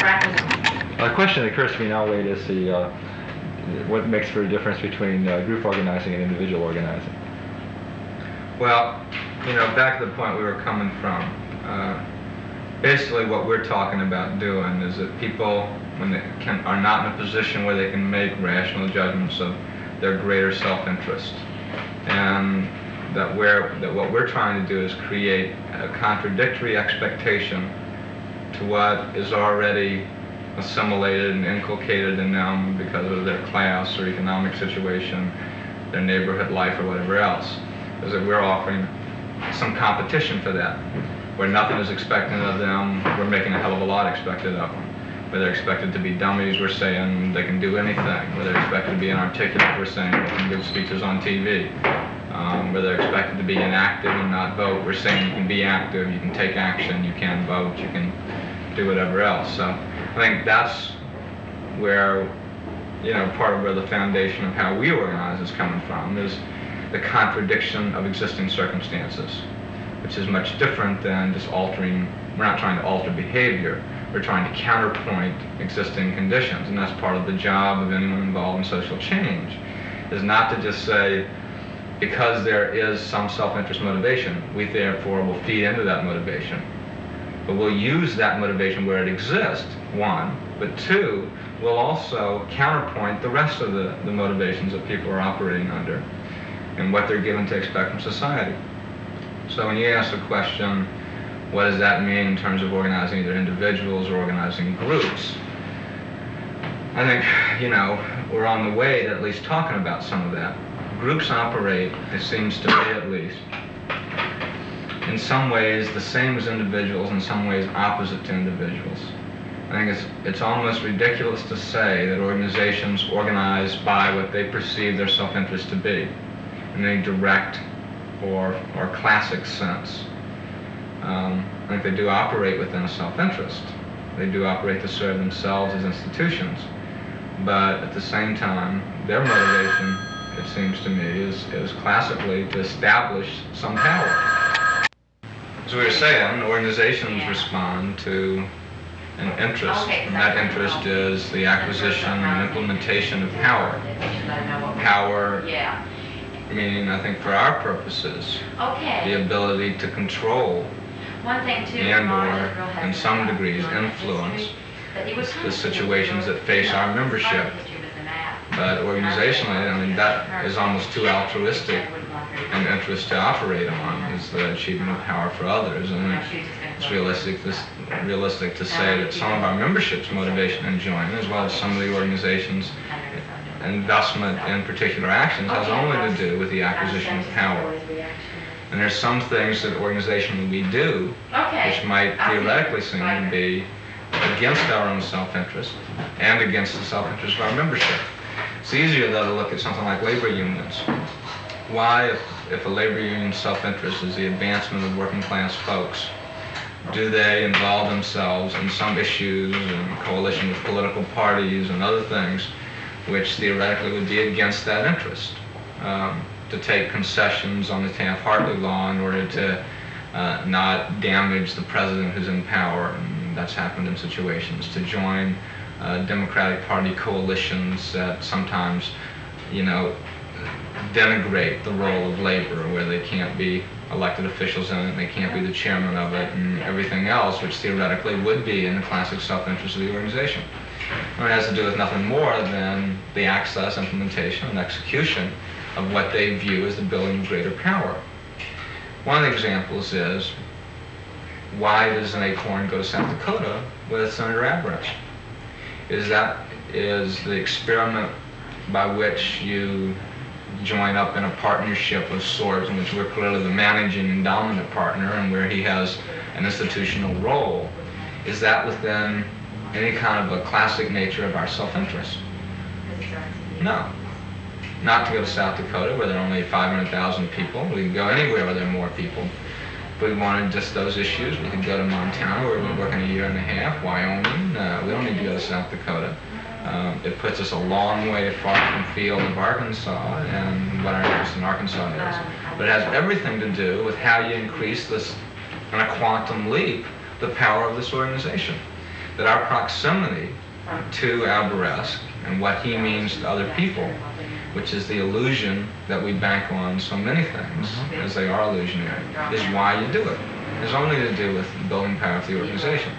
practice. A question that occurs to me now, Wade, is what makes for a difference between group organizing and individual organizing? Well, back to the point we were coming from. Basically, what we're talking about doing is that people, when they are not in a position where they can make rational judgments of their greater self-interest, and that what we're trying to do is create a contradictory expectation to what is already assimilated and inculcated in them because of their class or economic situation, their neighborhood life, or whatever else, is that we're offering some competition for that. Where nothing is expected of them, we're making a hell of a lot expected of them. Where they're expected to be dummies, we're saying they can do anything. Where they're expected to be inarticulate, we're saying they can give speeches on TV. Where they're expected to be inactive and not vote, we're saying you can be active, you can take action, you can vote, you can do whatever else. So I think that's where, part of where the foundation of how we organize is coming from, is the contradiction of existing circumstances, which is much different than just altering. We're not trying to alter behavior, we're trying to counterpoint existing conditions, and that's part of the job of anyone involved in social change, is not to just say, because there is some self-interest motivation, we therefore will feed into that motivation. But we'll use that motivation where it exists, one, but two, we'll also counterpoint the rest of the motivations that people are operating under and what they're given to expect from society. So when you ask the question, what does that mean in terms of organizing either individuals or organizing groups? I think, we're on the way to at least talking about some of that. Groups operate, it seems to me at least, in some ways the same as individuals, in some ways opposite to individuals. I think it's almost ridiculous to say that organizations organize by what they perceive their self-interest to be, in any direct or classic sense. I think they do operate within a self-interest. They do operate to serve themselves as institutions. But at the same time, their motivation, it seems to me, is classically to establish some power. As we were saying, organizations respond to an interest, and that interest is the acquisition and implementation of power. Power, meaning, I think, for our purposes, the ability to control and or, in some degrees, influence the situations that face our membership. But organizationally, that is almost too altruistic an interest to operate on, is the achievement of power for others. And it's realistic to say that some of our membership's motivation in joining, as well as some of the organization's investment in particular actions, has only to do with the acquisition of power. And there's some things that organizationally we do, which might theoretically seem to be against our own self-interest and against the self-interest of our membership. It's easier, though, to look at something like labor unions. Why, if a labor union's self-interest is the advancement of working class folks, do they involve themselves in some issues and coalition with political parties and other things which theoretically would be against that interest? To take concessions on the Taft-Hartley law in order to not damage the president who's in power, and that's happened in situations, to join Democratic Party coalitions that sometimes, denigrate the role of labor, where they can't be elected officials in it, and they can't be the chairman of it, and everything else, which theoretically would be in the classic self-interest of the organization. And it has to do with nothing more than the access, implementation, and execution of what they view as the building of greater power. One of the examples is, why does an ACORN go to South Dakota with Senator Abrams? Is the experiment by which you join up in a partnership of sorts, in which we're clearly the managing and dominant partner, and where he has an institutional role, is that within any kind of a classic nature of our self-interest? No. Not to go to South Dakota, where there are only 500,000 people. We can go anywhere where there are more people. If we wanted just those issues, we could go to Montana, where we've been working a year and a half, Wyoming. We don't need to go to South Dakota. It puts us a long way far from the field of Arkansas and what our interest in Arkansas is. But it has everything to do with how you increase this, in a quantum leap, the power of this organization. that our proximity to Alvarez and what he means to other people, which is the illusion that we bank on so many things, as they are illusionary, is why you do it. It's only to do with building power of the organization.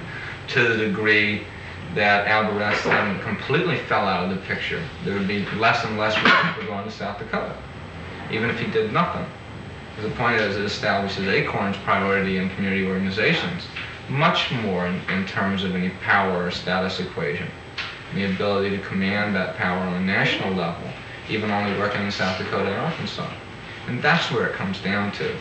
To the degree that Alvarez then completely fell out of the picture, there would be less and less people going to South Dakota, even if he did nothing. The point is, it establishes ACORN's priority in community organizations much more in terms of any power or status equation, the ability to command that power on a national level, even only working in South Dakota and Arkansas. And that's where it comes down to.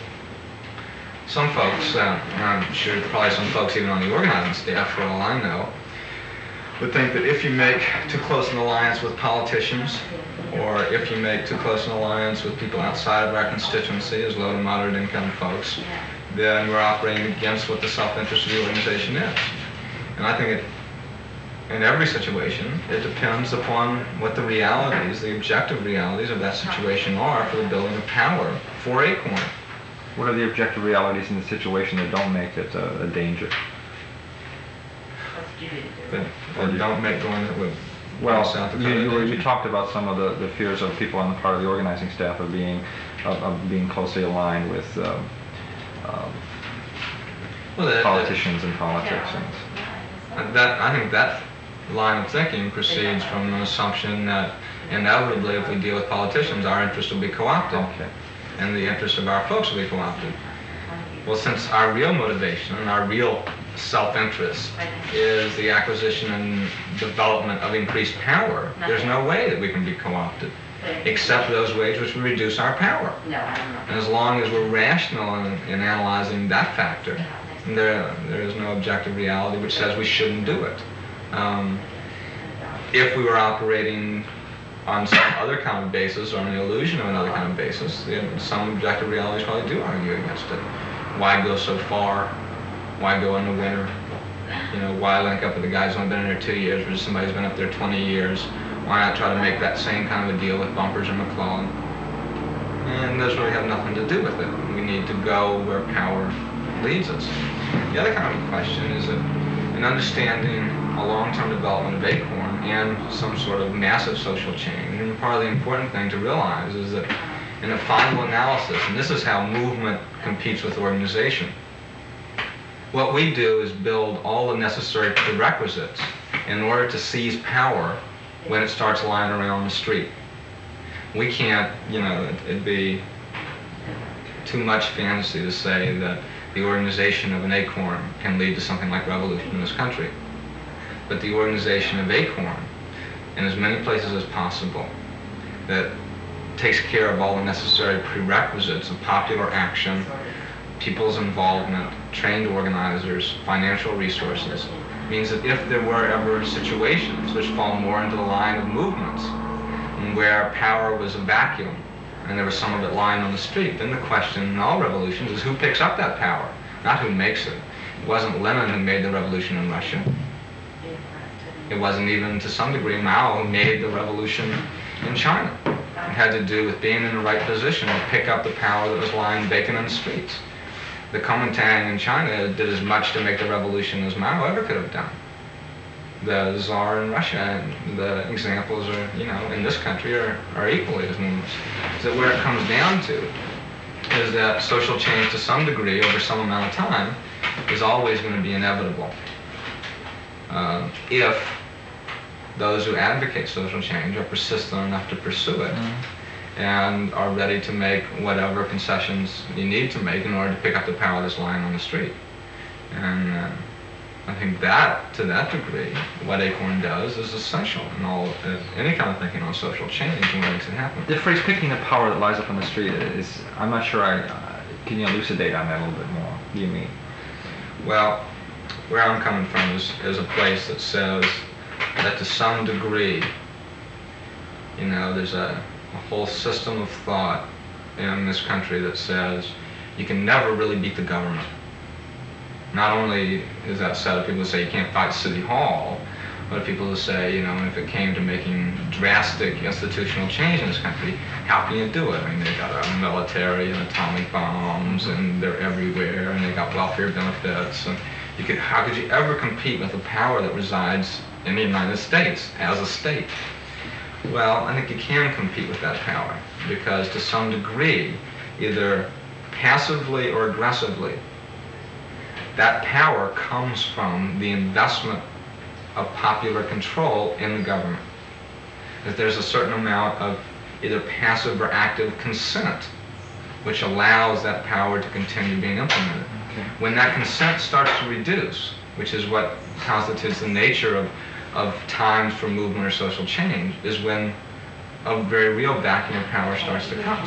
Some folks, and I'm sure probably some folks even on the organizing staff, for all I know, would think that if you make too close an alliance with politicians, or if you make too close an alliance with people outside of our constituency, as low to moderate income folks, then we're operating against what the self-interest of the organization is. And I think in every situation, it depends upon what the realities, the objective realities of that situation are for the building of power for ACORN. What are the objective realities in the situation that don't make it a danger? That don't make going with South Dakota. You talked about some of the fears of people on the part of the organizing staff of being closely aligned with politicians and politics. And I think that line of thinking proceeds from an assumption that inevitably, if we deal with politicians, our interests will be co-opted, and the interests of our folks will be co-opted. Well, since our real motivation and our real self-interest is the acquisition and development of increased power, there's no way that we can be co-opted, except those ways which will reduce our power. And as long as we're rational in analyzing that factor, there is no objective reality which says we shouldn't do it. If we were operating on some other kind of basis, or an illusion of another kind of basis, some objective realities probably do argue against it. Why go so far? Why go in the winter? Why link up with the guys who have been in there 2 years versus somebody who's been up there 20 years? Why not try to make that same kind of a deal with Bumpers or McClellan? And those really have nothing to do with it. We need to go where power leads us. The other kind of question is that in understanding a long-term development of ACORN and some sort of massive social change, and part of the important thing to realize is that in a final analysis, and this is how movement competes with organization, what we do is build all the necessary prerequisites in order to seize power when it starts lying around the street. We can't, it'd be too much fantasy to say that the organization of an ACORN can lead to something like revolution in this country. But the organization of ACORN, in as many places as possible, that takes care of all the necessary prerequisites of popular action, people's involvement, trained organizers, financial resources, means that if there were ever situations which fall more into the line of movements, where power was a vacuum, and there was some of it lying on the street, then the question in all revolutions is who picks up that power, not who makes it. It wasn't Lenin who made the revolution in Russia. It wasn't even, to some degree, Mao who made the revolution in China. It had to do with being in the right position to pick up the power that was lying vacant in the streets. The Kuomintang in China did as much to make the revolution as Mao ever could have done. The Tsar in Russia, and the examples are, in this country are equally as numerous. So where it comes down to is that social change to some degree over some amount of time is always going to be inevitable. If those who advocate social change are persistent enough to pursue it and are ready to make whatever concessions you need to make in order to pick up the power that's lying on the street. And I think that, to that degree, what ACORN does is essential in any kind of thinking on social change and what makes it happen. The phrase "picking the power that lies up on the street" is, I'm not sure can you elucidate on that a little bit more? What do you mean? Well, where I'm coming from is a place that says that to some degree, there's a whole system of thought in this country that says you can never really beat the government. Not only is that said of people who say you can't fight City Hall, but of people who say, if it came to making drastic institutional change in this country, how can you do it? I mean, they've got a military and atomic bombs, and they're everywhere, and they've got welfare benefits, and How could you ever compete with the power that resides in the United States as a state? Well, I think you can compete with that power because to some degree, either passively or aggressively, that power comes from the investment of popular control in the government. That there's a certain amount of either passive or active consent which allows that power to continue being implemented. Okay. When that consent starts to reduce, which is what constitutes the nature of times for movement or social change, is when a very real vacuum of power starts to come.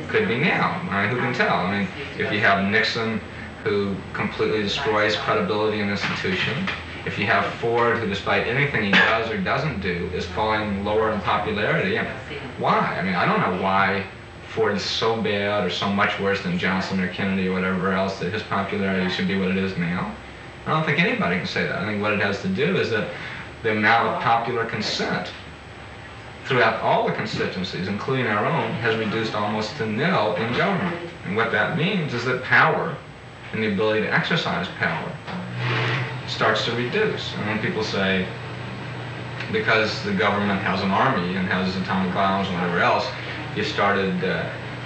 Could be now. I mean, who can tell? I mean, if you have Nixon, who completely destroys credibility in an institution, if you have Ford, who despite anything he does or doesn't do, is falling lower in popularity, why? I mean, I don't know why Ford is so bad or so much worse than Johnson or Kennedy or whatever else that his popularity should be what it is now. I don't think anybody can say that. I think what it has to do is that the amount of popular consent throughout all the constituencies, including our own, has reduced almost to nil in government. And what that means is that power and the ability to exercise power starts to reduce. And when people say, because the government has an army and has atomic bombs and whatever else, you started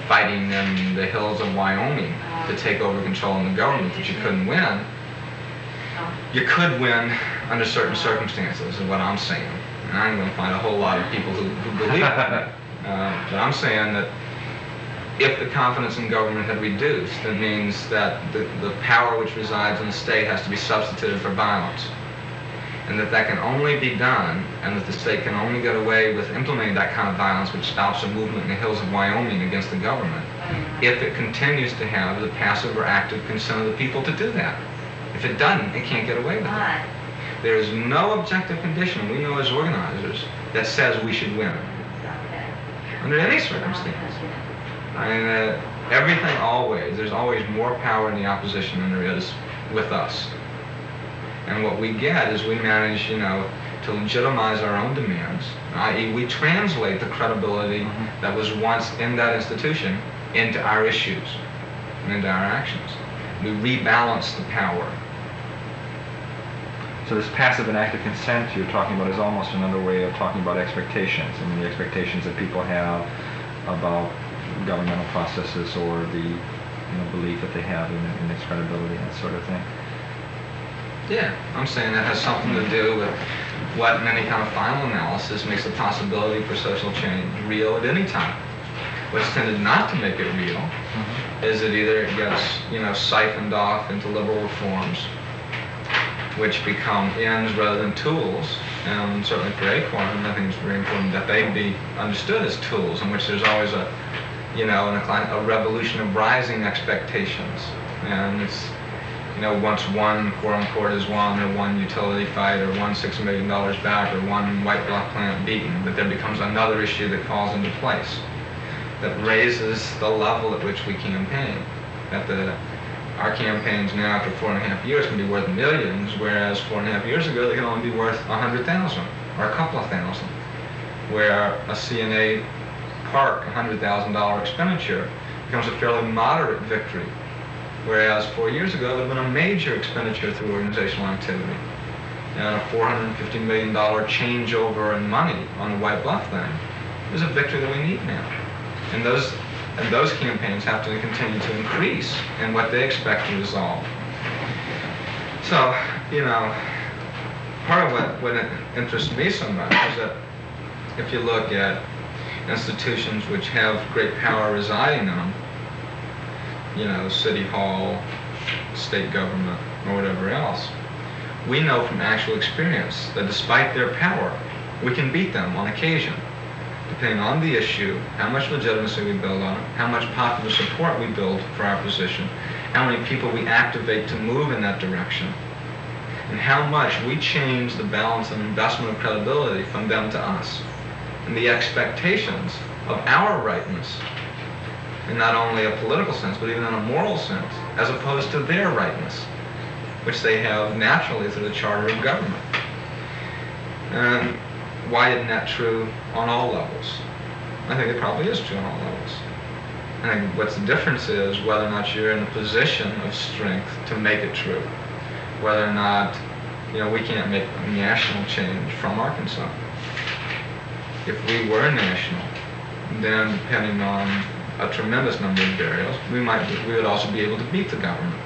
fighting in the hills of Wyoming to take over control in the government that you couldn't win, you could win under certain circumstances, is what I'm saying. And I'm going to find a whole lot of people who believe that. But I'm saying that if the confidence in government had reduced, that means that the power which resides in the state has to be substituted for violence. And that can only be done, and that the state can only get away with implementing that kind of violence which stops a movement in the hills of Wyoming against the government, if it continues to have the passive or active consent of the people to do that. If it doesn't, it can't get away with it. There is no objective condition, we know as organizers, that says we should win. Under any circumstance. I mean, everything always, there's always more power in the opposition than there is with us. And what we get is we manage, to legitimize our own demands, i.e. we translate the credibility that was once in that institution into our issues and into our actions. We rebalance the power. So this passive and active consent you're talking about is almost another way of talking about expectations. I mean, the expectations that people have about governmental processes or the belief that they have in its credibility, that sort of thing. Yeah, I'm saying that has something to do with what in any kind of final analysis makes the possibility for social change real at any time. What's tended not to make it real is that either it gets, siphoned off into liberal reforms, which become ends rather than tools. And certainly for ACORN, I think it's very important that they be understood as tools in which there's always a revolution of rising expectations. And it's, once one quote-unquote is won, or one utility fight, or one $6 million back, or one white bloc plant beaten, that there becomes another issue that falls into place, that raises the level at which we campaign. Our campaigns now after 4.5 years can be worth millions, whereas 4.5 years ago they can only be worth 100,000 or a couple of thousand. Where a CNA park, $100,000 expenditure, becomes a fairly moderate victory. Whereas 4 years ago, it would have been a major expenditure through organizational activity. And a $450 million changeover in money on the White Bluff thing is a victory that we need now. And those campaigns have to continue to increase in what they expect to resolve. So, part of what interests me so much is that if you look at institutions which have great power residing in them, City Hall, state government, or whatever else, we know from actual experience that despite their power, we can beat them on occasion, depending on the issue, how much legitimacy we build on it, how much popular support we build for our position, how many people we activate to move in that direction, and how much we change the balance and investment of credibility from them to us, and the expectations of our rightness, in not only a political sense, but even in a moral sense, as opposed to their rightness, which they have naturally through the charter of government. And why isn't that true on all levels? I think it probably is true on all levels. I think what's the difference is whether or not you're in a position of strength to make it true. whether or not, we can't make national change from Arkansas. If we were national, then depending on a tremendous number of variables, we would also be able to beat the government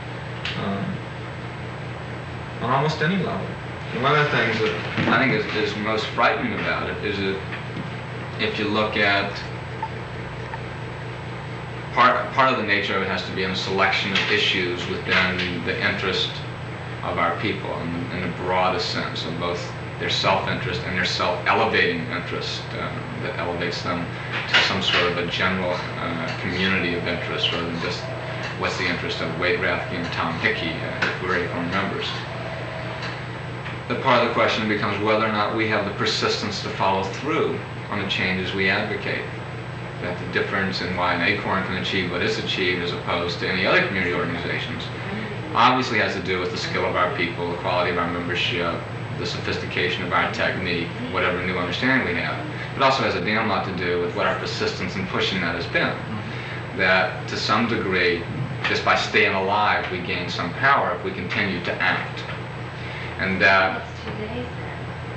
on almost any level. And one of the things that I think is most frightening about it is that if you look at part of the nature of it has to be in a selection of issues within the interest of our people in the broadest sense of both their self-interest and their self-elevating interest that elevates them to some sort of a general community of interest rather than just what's the interest of Wade Rathke and Tom Hickey if we're ACORN members. The part of the question becomes whether or not we have the persistence to follow through on the changes we advocate. That the difference in why an ACORN can achieve what it's achieved as opposed to any other community organizations obviously has to do with the skill of our people, the quality of our membership, the sophistication of our technique, whatever new understanding we have. It also has a damn lot to do with what our persistence in pushing that has been. That to some degree, just by staying alive, we gain some power if we continue to act. And that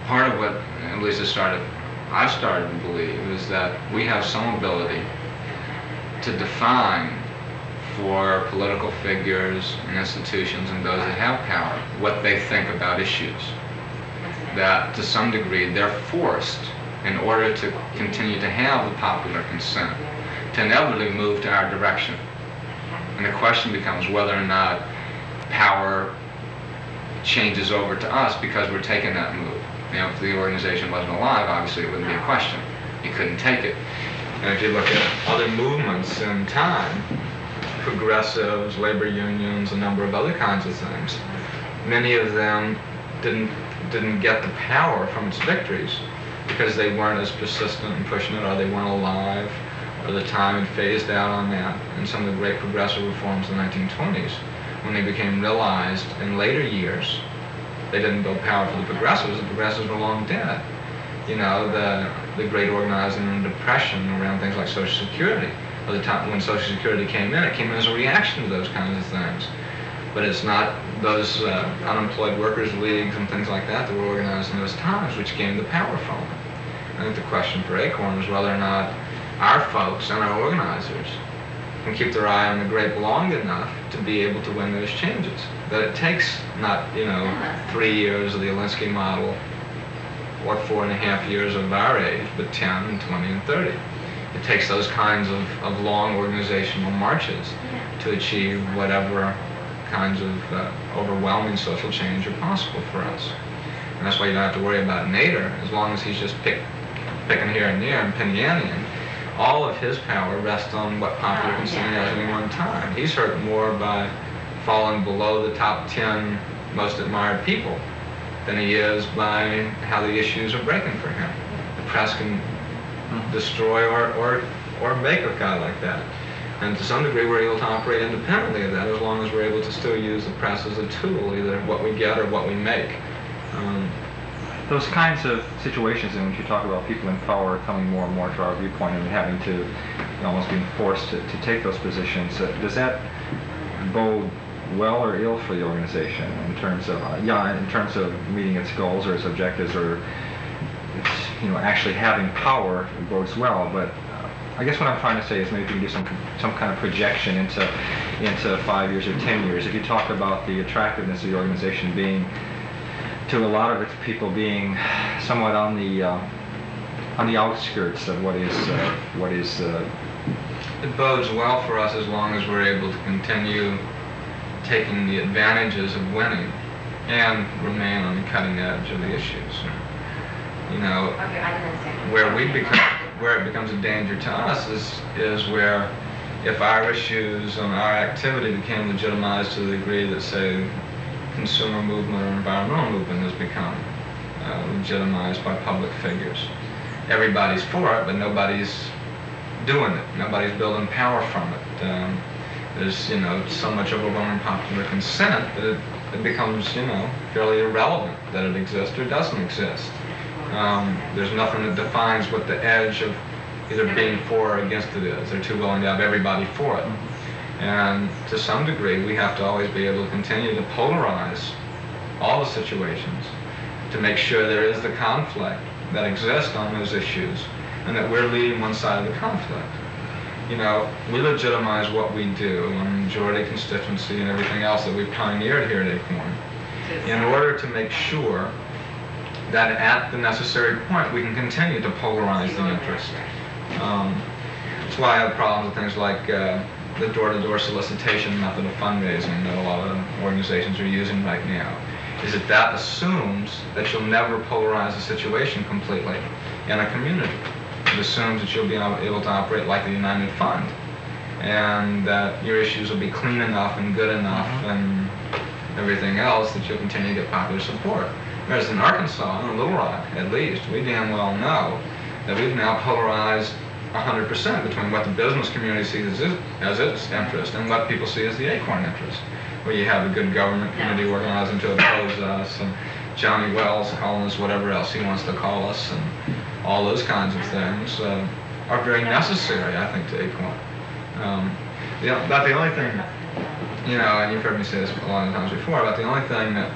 part of what, at least I've started to believe, is that we have some ability to define for political figures and institutions and those that have power what they think about issues. That to some degree they're forced, in order to continue to have the popular consent, to inevitably move to our direction. And the question becomes whether or not power changes over to us because we're taking that move. If the organization wasn't alive, obviously it wouldn't be a question. You couldn't take it. And if you look at other movements in time, progressives, labor unions, a number of other kinds of things, many of them didn't get the power from its victories because they weren't as persistent in pushing it, or they weren't alive, or the time had phased out on that. And some of the great progressive reforms in the 1920s, when they became realized in later years, they didn't build power for the progressives were long dead. The great organizing and depression around things like Social Security. By the time when Social Security came in, it came in as a reaction to those kinds of things. But it's not those unemployed workers' leagues and things like that were organized in those times which gained the power from it. I think the question for ACORN is whether or not our folks and our organizers can keep their eye on the grape long enough to be able to win those changes. That it takes not 3 years of the Alinsky model or 4.5 years of our age, but 10 and 20 and 30. It takes those kinds of long organizational marches to achieve whatever kinds of overwhelming social change are possible for us. And that's why you don't have to worry about Nader, as long as he's just picking here and there and Pennyanian. All of his power rests on what popular consent has at any one time. He's hurt more by falling below the top 10 most admired people than he is by how the issues are breaking for him. The press can destroy or make a guy like that. And to some degree we're able to operate independently of that as long as we're able to still use the press as a tool, either what we get or what we make. Those kinds of situations in which you talk about people in power coming more and more to our viewpoint and having to almost being forced to take those positions, does that bode well or ill for the organization in terms of meeting its goals or its objectives, or it's, actually having power bodes well, but I guess what I'm trying to say is maybe we can do some kind of projection into 5 years or 10 years. If you talk about the attractiveness of the organization being, to a lot of its people, being somewhat on the outskirts of what is. It bodes well for us as long as we're able to continue taking the advantages of winning and remain on the cutting edge of the issues. Where it becomes a danger to us is where, if our issues and our activity became legitimized to the degree that, say, consumer movement or environmental movement has become legitimized by public figures. Everybody's for it, but nobody's doing it. Nobody's building power from it. There's so much overwhelming popular consent that it becomes fairly irrelevant that it exists or doesn't exist. There's nothing that defines what the edge of either being for or against it is. They're too willing to have everybody for it. And to some degree, we have to always be able to continue to polarize all the situations, to make sure there is the conflict that exists on those issues, and that we're leading one side of the conflict. You know, we legitimize what we do on majority constituency and everything else that we've pioneered here at ACORN in order to make sure that at the necessary point we can continue to polarize the interest. That's why I have problems with things like the door-to-door solicitation method of fundraising that a lot of organizations are using right now. Is that assumes that you'll never polarize the situation completely in a community. It assumes that you'll be able to operate like the United Fund, and that your issues will be clean enough and good enough and everything else that you'll continue to get popular support. Whereas in Arkansas, in Little Rock at least, we damn well know that we've now polarized 100% between what the business community sees as its interest and what people see as the ACORN interest, where you have a good government committee organizing to oppose us, and Johnny Wells calling us whatever else he wants to call us, and all those kinds of things are very necessary, I think, to ACORN. About the only thing, you know, and you've heard me say this a lot of times before, about the only thing that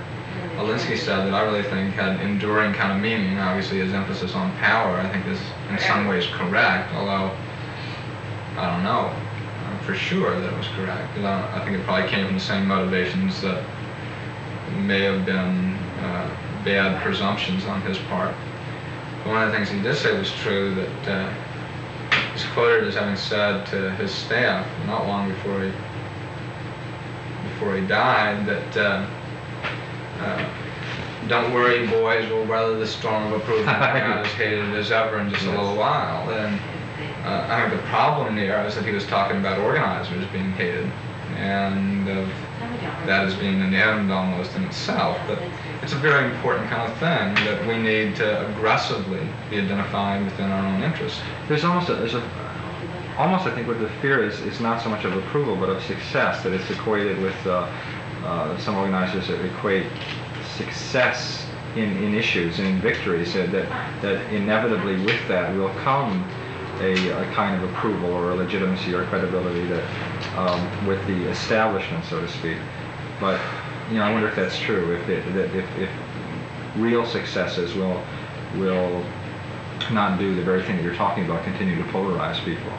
Alinsky said that I really think had enduring kind of meaning, obviously his emphasis on power, I think is in some ways correct, although I don't know for sure that it was correct. Because I think it probably came from the same motivations that may have been bad presumptions on his part. But one of the things he did say was true, that he's quoted as having said to his staff not long before he died that don't worry, boys, we'll weather the storm of approval. We're not as hated as ever in just a little while. And I think the problem there is that he was talking about organizers being hated, and that as being an end almost in itself. But it's a very important kind of thing that we need to aggressively be identified within our own interest. There's almost I think what the fear is not so much of approval but of success, that it's equated with some organizers that equate success in issues and in victories, that inevitably with that will come a kind of approval or a legitimacy or credibility that with the establishment, so to speak. But you know, I wonder if that's true. If real successes will not do the very thing that you're talking about, continue to polarize people.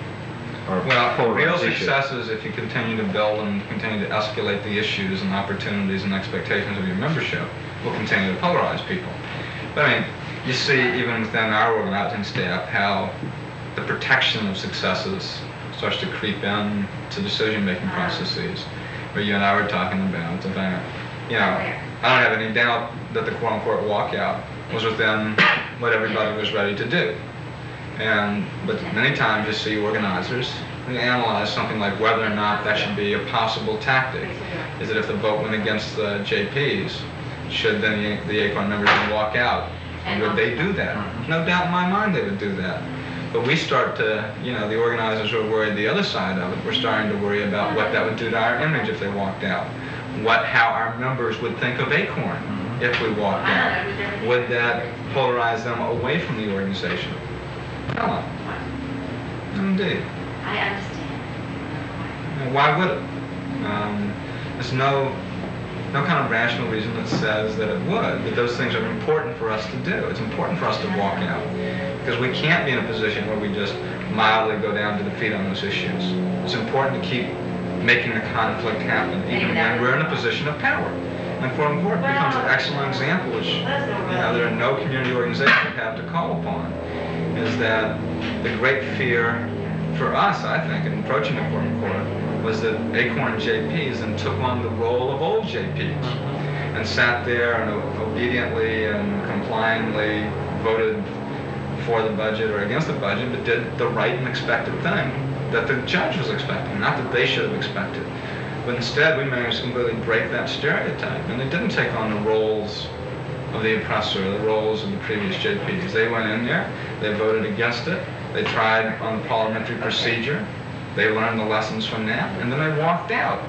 Well, real successes, if you continue to build and continue to escalate the issues and opportunities and expectations of your membership, will continue to polarize people. But I mean, you see even within our organizing staff how the protection of successes starts to creep in to decision-making processes. Where you and I were talking about the fact, you know, I don't have any doubt that the quote-unquote walkout was within what everybody was ready to do. But many times you see organizers who analyze something like whether or not that should be a possible tactic. Is it if the vote went against the JPs, should then the ACORN members walk out? And would they do that? No doubt in my mind they would do that. But we start to, you know, the organizers who are worried the other side of it, we're starting to worry about what that would do to our image if they walked out. How our members would think of ACORN if we walked out. Would that polarize them away from the organization? No. Indeed. I understand. Why would it? There's no kind of rational reason that says that it would, but those things are important for us to do. It's important for us to walk out, because we can't be in a position where we just mildly go down to defeat on those issues. It's important to keep making the conflict happen, even when we're in a position of power. And quote-unquote becomes an excellent example, which there are no community organizations that have to call upon, is that the great fear for us, I think, in approaching the quote-unquote, was that ACORN JPs then took on the role of old JPs and sat there and obediently and compliantly voted for the budget or against the budget, but did the right and expected thing that the judge was expecting, not that they should have expected. But instead, we managed to completely break that stereotype, and they didn't take on the roles of the oppressor, the roles of the previous JPs. They went in there, they voted against it, they tried on the parliamentary procedure, they learned the lessons from that, and then they walked out,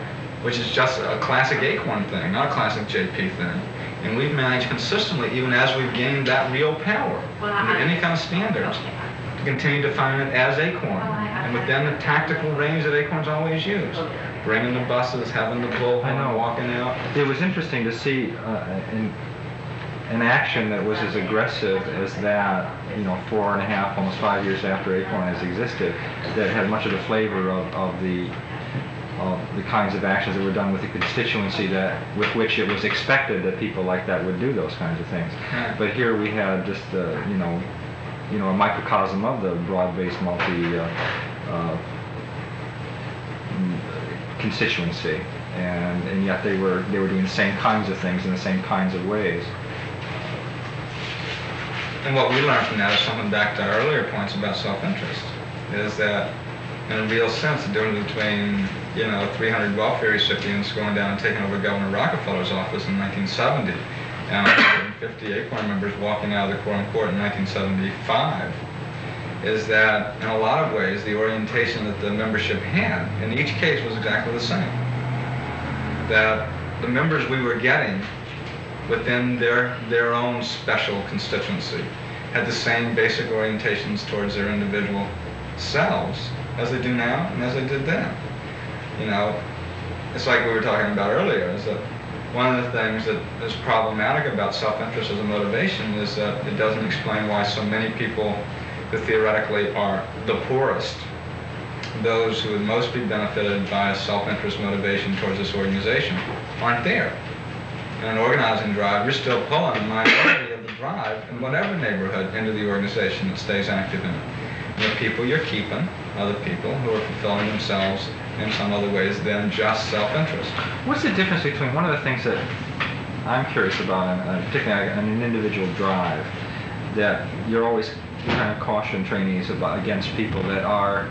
which is just a classic ACORN thing, not a classic JP thing. And we've managed consistently, even as we've gained that real power under any kind of standards, to continue defining it as ACORN, and within the tactical range that ACORN's always used. Bringing the buses, having the bullhorn, walking out. It was interesting to see an action that was as aggressive as that, 4.5, almost 5 years after ACORN has existed, that had much of the flavor of the kinds of actions that were done with the constituency with which it was expected that people like that would do those kinds of things. Right. But here we had just a microcosm of the broad-based constituency, and yet they were doing the same kinds of things in the same kinds of ways. And what we learned from that is something back to our earlier points about self-interest, is that in a real sense the difference between 300 welfare recipients going down and taking over Governor Rockefeller's office in 1970 and 150 ACORN members walking out of the quorum court in 1975 is that in a lot of ways the orientation that the membership had in each case was exactly the same. That the members we were getting within their own special constituency had the same basic orientations towards their individual selves as they do now and as they did then. It's like we were talking about earlier, is that one of the things that is problematic about self-interest as a motivation is that it doesn't explain why so many people who theoretically are the poorest, those who would most be benefited by a self-interest motivation towards this organization, aren't there. In an organizing drive, you're still pulling a minority of the drive in whatever neighborhood into the organization that stays active in it. And the people you're keeping are the people who are fulfilling themselves in some other ways than just self-interest. What's the difference between, one of the things that I'm curious about, particularly on an individual drive, that you're always kind of caution trainees against people that are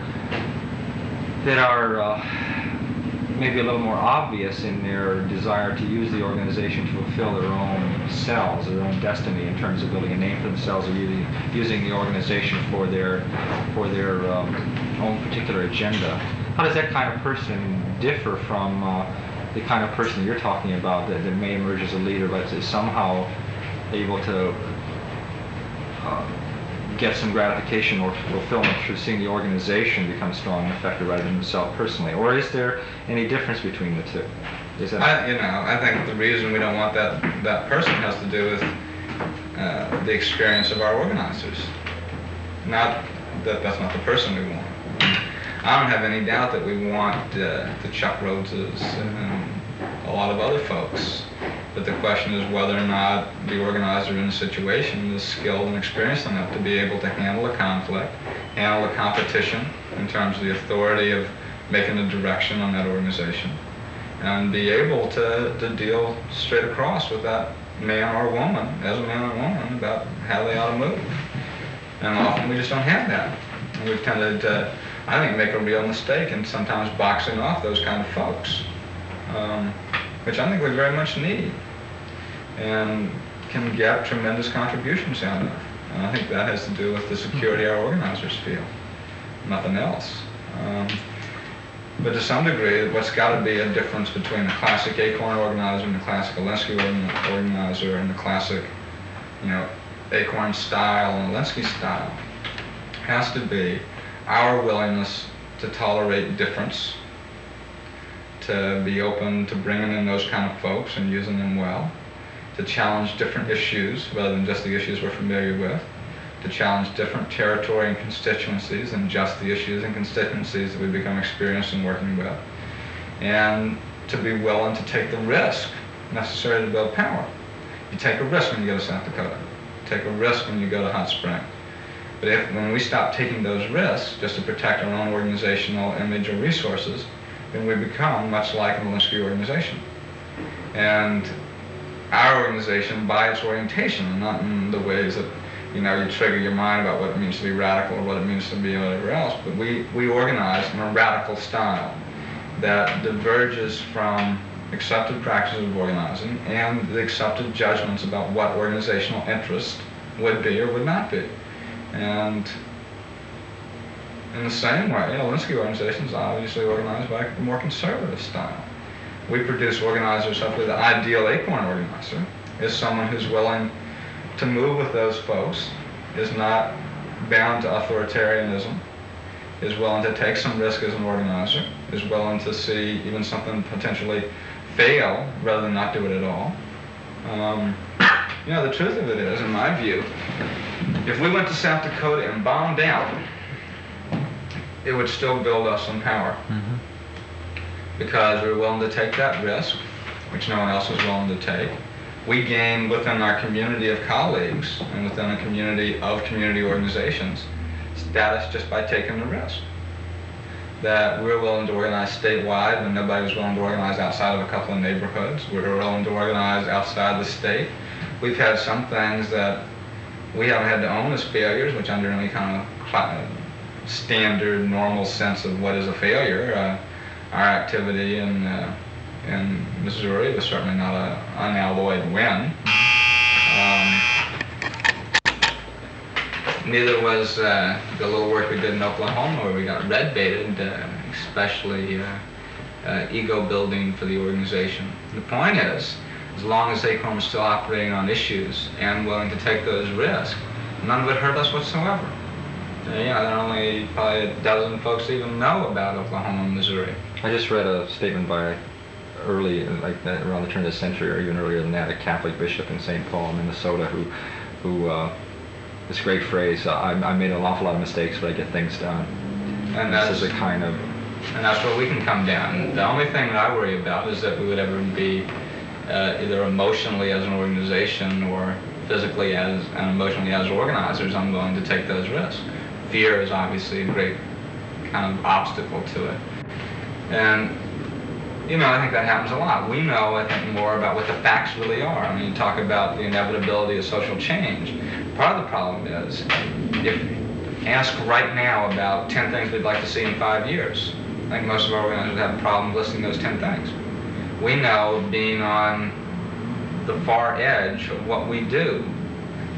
maybe a little more obvious in their desire to use the organization to fulfill their own selves, their own destiny in terms of building a name for themselves or using the organization for their own particular agenda. How does that kind of person differ from the kind of person you're talking about that may emerge as a leader but is somehow able to get some gratification or fulfillment through seeing the organization become strong and effective rather than himself personally? Or is there any difference between the two? Is that I think the reason we don't want that person has to do with the experience of our organizers. Not that that's not the person we want. I don't have any doubt that we want the Chuck Rhodeses and a lot of other folks. But the question is whether or not the organizer in a situation is skilled and experienced enough to be able to handle a conflict, handle a competition in terms of the authority of making a direction on that organization, and be able to deal straight across with that man or woman, as a man or woman, about how they ought to move. And often we just don't have that. And we've tended to, I think, make a real mistake in sometimes boxing off those kind of folks, which I think we very much need and can get tremendous contributions out of. And I think that has to do with the security our organizers feel, nothing else. But to some degree, what's got to be a difference between the classic ACORN organizer and the classic Alinsky organizer and the classic, ACORN style and Alinsky style has to be our willingness to tolerate difference, to be open to bringing in those kind of folks and using them well, to challenge different issues rather than just the issues we're familiar with, to challenge different territory and constituencies than just the issues and constituencies that we become experienced in working with, and to be willing to take the risk necessary to build power. You take a risk when you go to South Dakota. You take a risk when you go to Hot Spring. But when we stop taking those risks just to protect our own organizational image or resources, then we become much like an Alinsky organization. And our organization, by its orientation, and not in the ways that you trigger your mind about what it means to be radical or what it means to be whatever else, but we organize in a radical style that diverges from accepted practices of organizing and the accepted judgments about what organizational interest would be or would not be. And in the same way, Alinsky organizations obviously organized by a more conservative style. We produce organizers. Hopefully the ideal ACORN organizer is someone who's willing to move with those folks, is not bound to authoritarianism, is willing to take some risk as an organizer, is willing to see even something potentially fail rather than not do it at all. The truth of it is, in my view, if we went to South Dakota and bombed out, it would still build us some power. Mm-hmm. Because we were willing to take that risk, which no one else was willing to take. We gained within our community of colleagues and within a community of community organizations status just by taking the risk. That we're willing to organize statewide when nobody was willing to organize outside of a couple of neighborhoods. We're willing to organize outside the state. We've had some things that we haven't had to own as failures, which under any kind of standard, normal sense of what is a failure. Our activity in Missouri was certainly not an unalloyed win. Neither was the little work we did in Oklahoma, where we got red baited, especially ego building for the organization. The point is, as long as ACORN was still operating on issues and willing to take those risks, none of it hurt us whatsoever. There are only probably a dozen folks even know about Oklahoma and Missouri. I just read a statement by around the turn of the century, or even earlier than that, a Catholic bishop in St. Paul, Minnesota, who this great phrase, I made an awful lot of mistakes, but I get things done. And this is a kind of... And that's where we can come down. The only thing that I worry about is that we would ever be either emotionally as an organization or physically and emotionally as organizers unwilling to take those risks. Fear is obviously a great kind of obstacle to it. And, I think that happens a lot. We know, I think, more about what the facts really are. I mean, you talk about the inevitability of social change. Part of the problem is, if ask right now about 10 things we'd like to see in 5 years, I think most of our organizers have a problem listing those 10 things. We know, being on the far edge of what we do,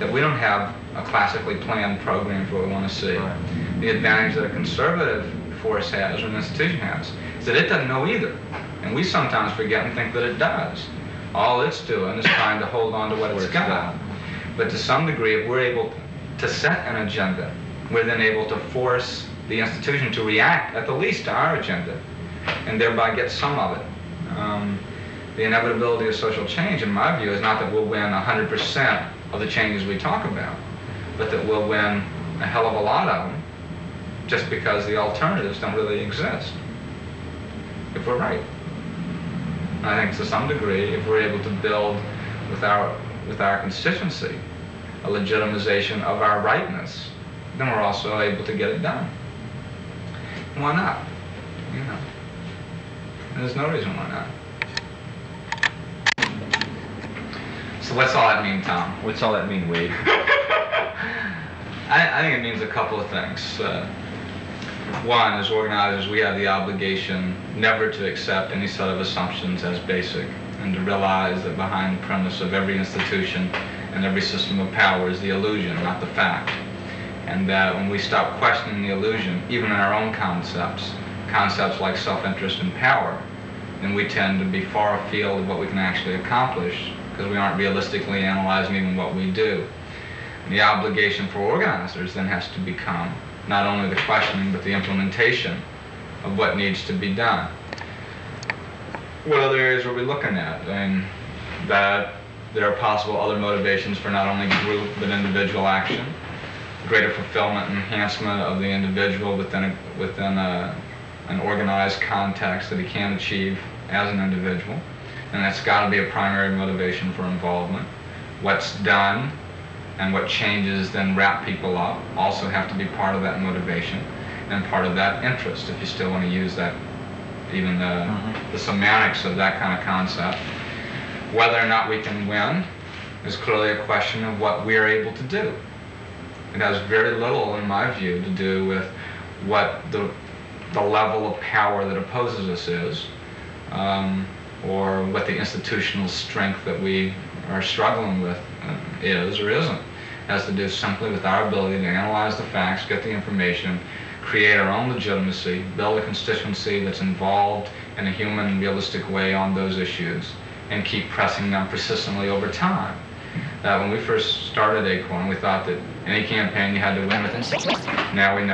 that we don't have a classically planned program for what we want to see. Right. The advantage that a conservative force has, or an institution has, is that it doesn't know either. And we sometimes forget and think that it does. All it's doing is trying to hold on to what it's got. But to some degree, if we're able to set an agenda, we're then able to force the institution to react at the least to our agenda, and thereby get some of it. The inevitability of social change, in my view, is not that we'll win 100% of the changes we talk about, but that we'll win a hell of a lot of them just because the alternatives don't really exist, if we're right. And I think to some degree, if we're able to build with our constituency a legitimization of our rightness, then we're also able to get it done. Why not? And there's no reason why not. So what's all that mean, Tom? What's all that mean, Wade? I think it means a couple of things. One, as organizers, we have the obligation never to accept any sort of assumptions as basic, and to realize that behind the premise of every institution and every system of power is the illusion, not the fact. And that when we stop questioning the illusion, even in our own concepts like self-interest and power, then we tend to be far afield of what we can actually accomplish, because we aren't realistically analyzing even what we do. And the obligation for organizers then has to become not only the questioning, but the implementation of what needs to be done. What other areas are we looking at? I mean, that there are possible other motivations for not only group but individual action, greater fulfillment and enhancement of the individual within an organized context that he can achieve as an individual. And that's got to be a primary motivation for involvement. What's done and what changes then wrap people up also have to be part of that motivation and part of that interest, if you still want to use that, even the semantics of that kind of concept. Whether or not we can win is clearly a question of what we're able to do. It has very little, in my view, to do with what the level of power that opposes us is, or what the institutional strength that we are struggling with is or isn't. It has to do simply with our ability to analyze the facts, get the information, create our own legitimacy, build a constituency that's involved in a human, realistic way on those issues, and keep pressing them persistently over time. that when we first started ACORN, we thought that any campaign you had to win within 6 months. Now we know